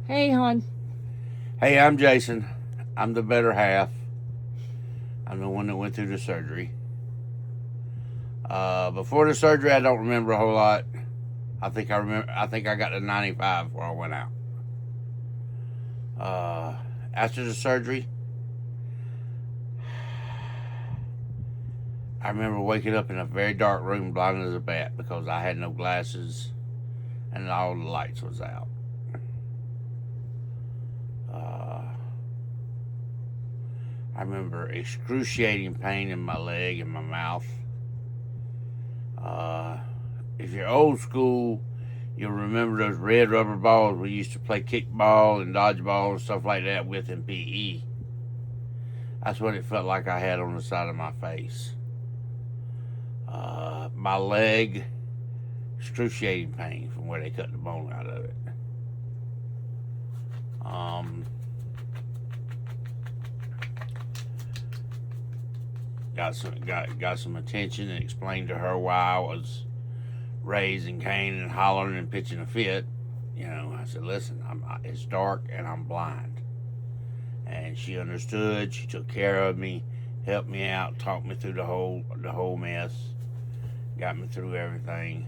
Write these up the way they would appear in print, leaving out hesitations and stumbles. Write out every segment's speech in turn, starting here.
Hey, hon. Hey, I'm Jason. I'm the better half. I'm the one that went through the surgery. Before the surgery, I don't remember a whole lot. I think I remember. I think I got to 95 before I went out. Uh, After the surgery, I remember waking up in a very dark room, blind as a bat, because I had no glasses and all the lights was out. Uh, I remember excruciating pain in my leg and my mouth. Uh, if you're old school, you'll remember those red rubber balls we used to play kickball and dodgeball and stuff like that with in PE. That's what it felt like I had on the side of my face. My leg, excruciating pain from where they cut the bone out of it. Um, got some attention and explained to her why I was raising Cain and hollering and pitching a fit. I said, listen, it's dark and I'm blind. And she understood. She took care of me, helped me out, talked me through the whole mess, got me through everything.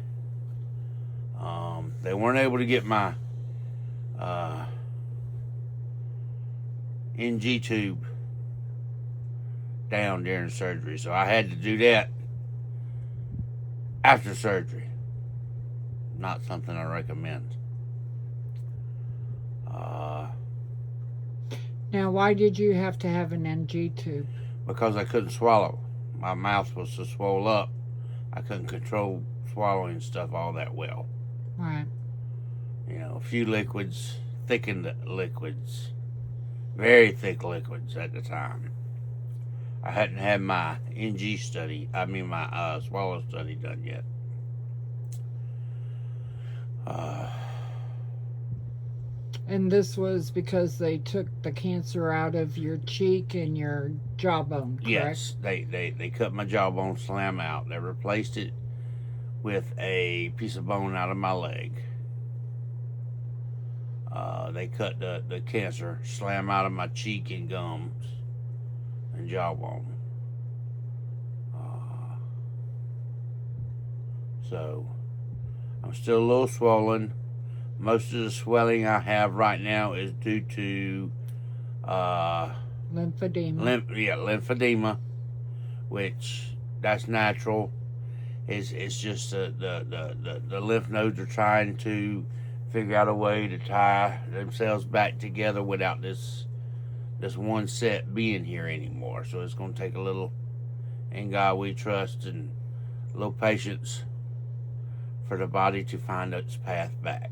They weren't able to get my uh, NG tube down during surgery, so I had to do that after surgery. Not something I recommend. Uh, Now, why did you have to have an NG tube? because I couldn't swallow. My mouth was so swollen up, I couldn't control swallowing stuff all that well. Right. A few liquids, thickened liquids, very thick liquids at the time. I hadn't had my NG study, my swallow study done yet. Uh, And this was because they took the cancer out of your cheek and your jawbone, correct? yes, they cut my jawbone slam out. They replaced it with a piece of bone out of my leg. They cut the cancer slam out of my cheek and gums and jawbone. Uh, so I'm still a little swollen. Most of the swelling I have right now is due to uh, Lymphedema. lymphedema, which that's natural. It's just the lymph nodes are trying to figure out a way to tie themselves back together without this one set being here anymore. So it's going to take a little in God we trust and a little patience for the body to find its path back.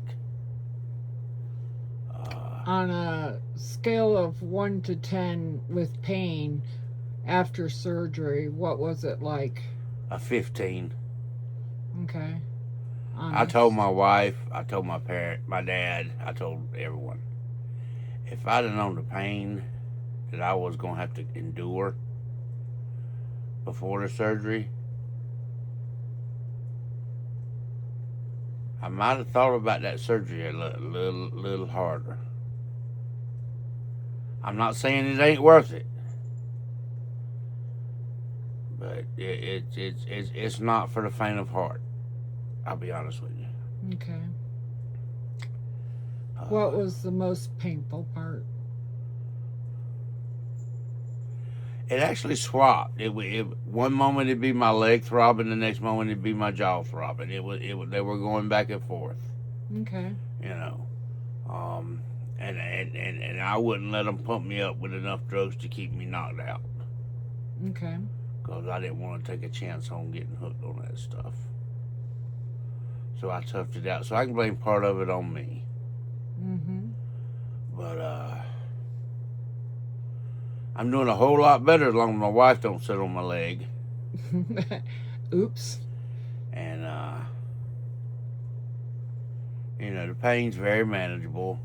Uh, On a scale of 1 to 10 with pain after surgery, what was it like? a 15. Okay. I told Honest. my wife, I told my parent, my dad, I told everyone. If I'd have known the pain that I was going to have to endure before the surgery, I might have thought about that surgery a little harder. I'm not saying it ain't worth it, but it's not for the faint of heart. I'll be honest with you. Okay. What Uh, was the most painful part? it actually swapped. One moment it'd be my leg throbbing, the next moment it'd be my jaw throbbing. They were going back and forth. Okay. You know, um, and I wouldn't let them pump me up with enough drugs to keep me knocked out Okay. because I didn't want to take a chance on getting hooked on that stuff. So I toughed it out. So I can blame part of it on me. Mm-hmm. But I'm doing a whole lot better as long as my wife don't sit on my leg. Oops. And the pain's very manageable.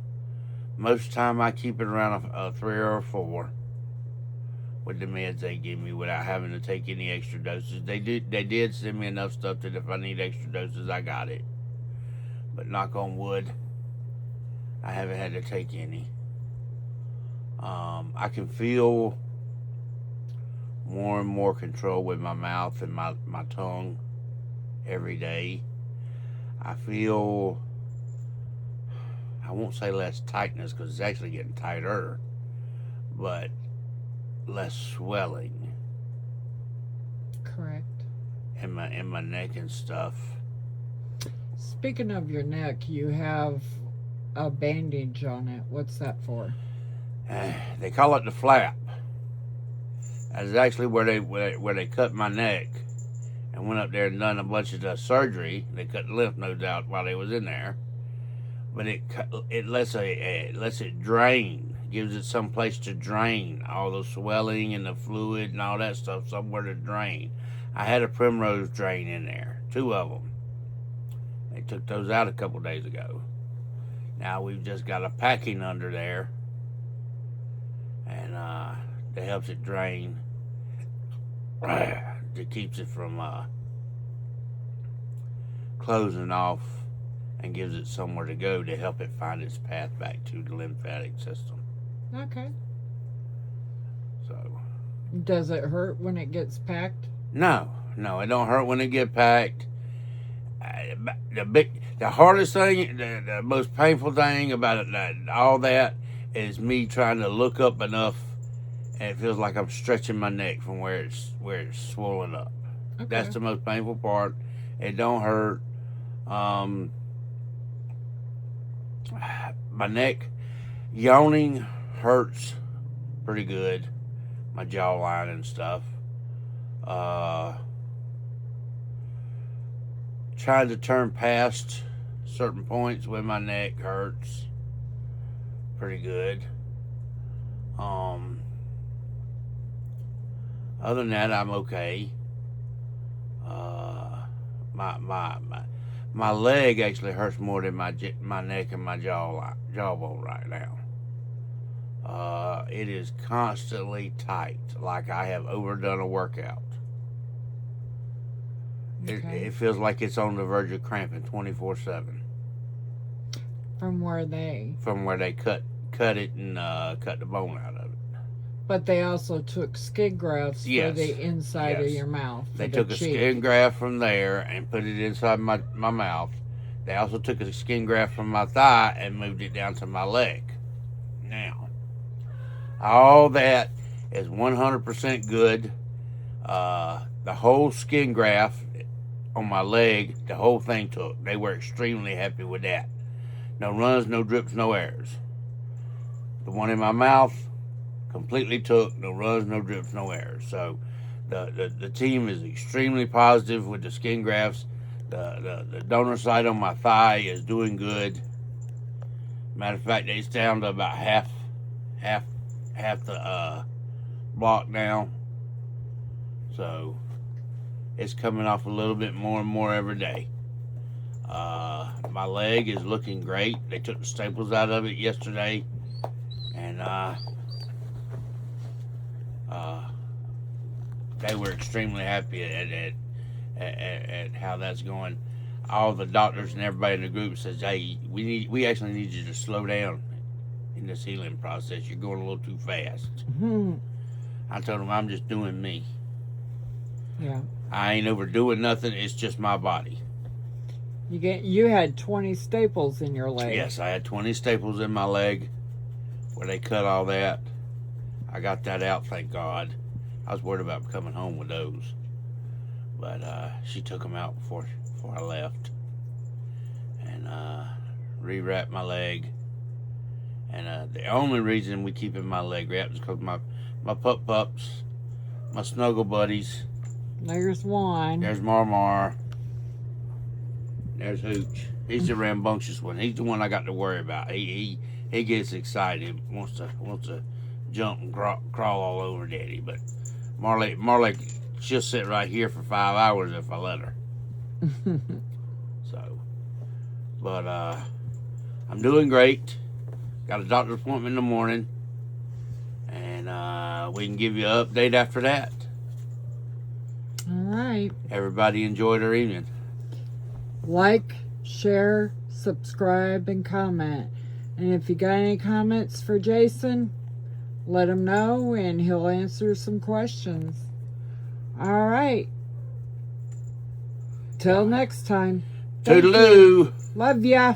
Most of the time I keep it around a 3 or a 4 with the meds they give me without having to take any extra doses. They did send me enough stuff that if I need extra doses, I got it. But knock on wood, I haven't had to take any. I can feel more and more control with my mouth and my tongue every day. I feel, I won't say less tightness because it's actually getting tighter, but less swelling Correct. in my neck and stuff. Speaking of your neck, you have a bandage on it. What's that for? They call it the flap. That's actually where they cut my neck and went up there and done a bunch of the surgery. They cut the lymph nodes out while they was in there, but it lets it drain, gives it some place to drain all the swelling and the fluid and all that stuff, somewhere to drain. I had a Primrose drain in there, 2 of them. They took those out a couple days ago. Now we've just got a packing under there, and that helps it drain. That keeps it from closing off and gives it somewhere to go to help it find its path back to the lymphatic system. Okay. So. Does it hurt when it gets packed? No, it don't hurt when it get packed. The hardest thing, the most painful thing about it, all that, is me trying to look up enough, and it feels like I'm stretching my neck from where it's swollen up. Okay. That's the most painful part. It don't hurt. My neck, yawning hurts pretty good. My jawline and stuff. Trying to turn past certain points when my neck hurts pretty good. Other than that, I'm okay. My leg actually hurts more than my neck and my jawbone right now. It is constantly tight, like I have overdone a workout. Okay. It feels like it's on the verge of cramping 24/7. From where they cut it and cut the bone out of it. But they also took skin grafts Yes. for the inside of Yes. your mouth. They took a skin graft from there and put it inside my mouth. They also took a skin graft from my thigh and moved it down to my leg. Now, all that is 100% good. The whole skin graft on my leg, the whole thing took. They were extremely happy with that. No runs, no drips, no errors. The one in my mouth completely took. No runs, no drips, no errors. So the team is extremely positive with the skin grafts. The donor site on my thigh is doing good. Matter of fact, it's down to about half the block now. So it's coming off a little bit more and more every day. My leg is looking great. They took the staples out of it yesterday, and they were extremely happy at how that's going. All the doctors and everybody in the group says, "Hey, we actually need you to slow down in this healing process. You're going a little too fast." Hmm. I told them I'm just doing me. Yeah. I ain't overdoing nothing. It's just my body. You had 20 staples in your leg. Yes, I had 20 staples in my leg where they cut all that. I got that out, thank God. I was worried about coming home with those, but she took them out before I left, and rewrapped my leg. And the only reason we keeping my leg wrapped is because my pups, my snuggle buddies. There's one. There's Mar. There's Hooch. He's the rambunctious one. He's the one I got to worry about. He gets excited, wants to jump and crawl all over Daddy. But Marley, she'll sit right here for 5 hours if I let her. So, but I'm doing great. Got a doctor's appointment in the morning, and we can give you an update after that. All right. Everybody enjoy their evening. Like, share, subscribe, and comment. And if you got any comments for Jason, let him know and he'll answer some questions. All right. Till next time. Thank you. Toodaloo. Love ya.